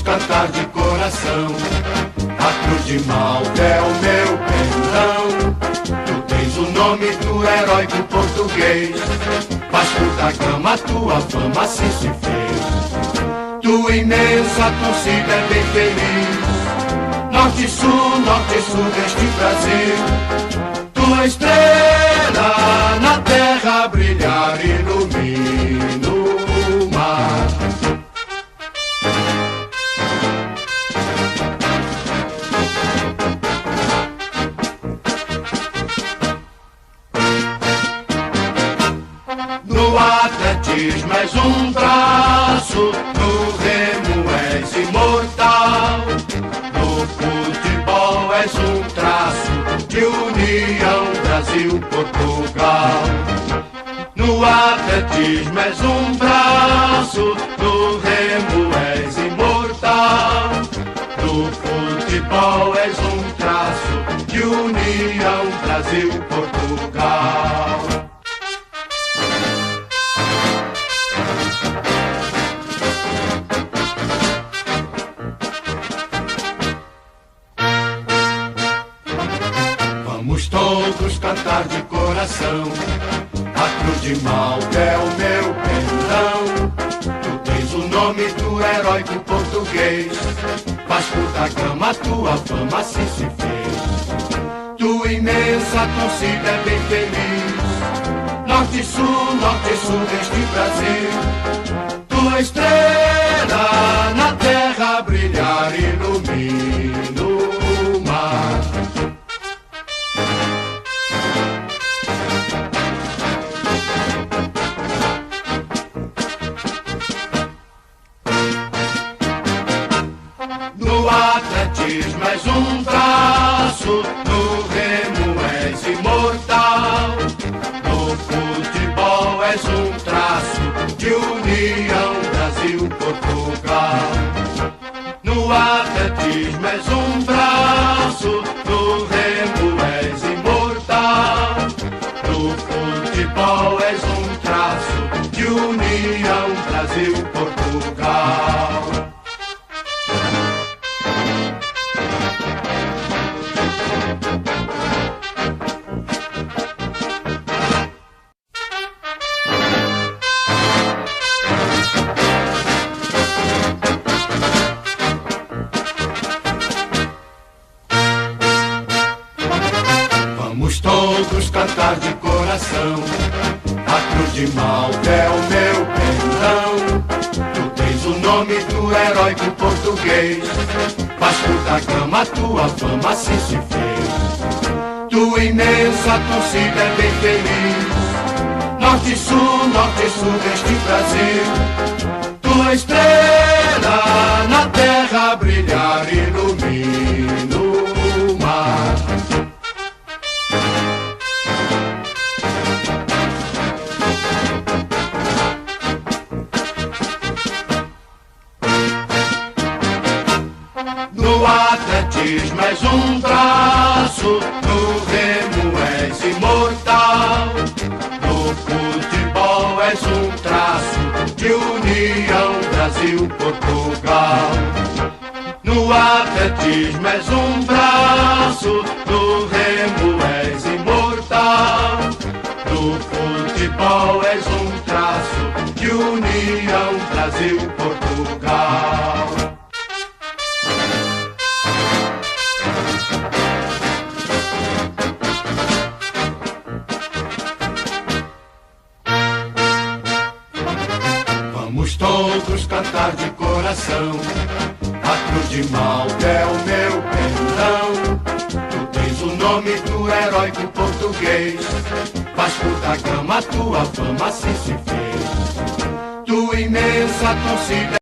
cantar de coração. A cruz de Malta é o meu perdão. Tu tens o nome do heróico português. Vasco da Gama, tua fama assim se fez. Tua imensa torcida é bem feliz. Norte e sul deste Brasil. Tua estrela na terra brilhar ilumina o mar. No atletismo és um braço, no remo és imortal. No futebol és um traço de união Brasil-Portugal. No atletismo és um braço, no remo és imortal. No futebol és um traço de união Brasil-Portugal. Vamos todos cantar de coração. A cruz de Malta é o meu perdão. Tu tens o nome do heróico português. Vasco da Gama, tua fama assim se fez. Tua imensa torcida é bem feliz. Norte e sul deste Brasil. Tua estrela na terra brilhar ilumina o mar. No atletismo és um braço, no remo és imortal. No futebol és um traço de união Brasil-Portugal. No atletismo és um braço, no remo és imortal. No futebol és um traço de união Brasil-Portugal. Vamos todos cantar de coração. A cruz de Malta é o meu perdão. Tu tens o nome do heróico português. Vasco da Gama, tua fama assim se fez. Tua imensa torcida é bem feliz. Norte e sul deste Brasil. Tua estrela na terra brilhar ilumina o mar. No atletismo és um braço, no remo és imortal. No futebol és um traço de união Brasil-Portugal. No atletismo és um braço, no remo és imortal. No futebol és um traço de união Brasil-Portugal. Vamos todos cantar de coração. A cruz de Malta é o meu perdão. Tu tens o nome do heróico português. Vasco da Gama, tua fama assim se fez. Tua imensa torcida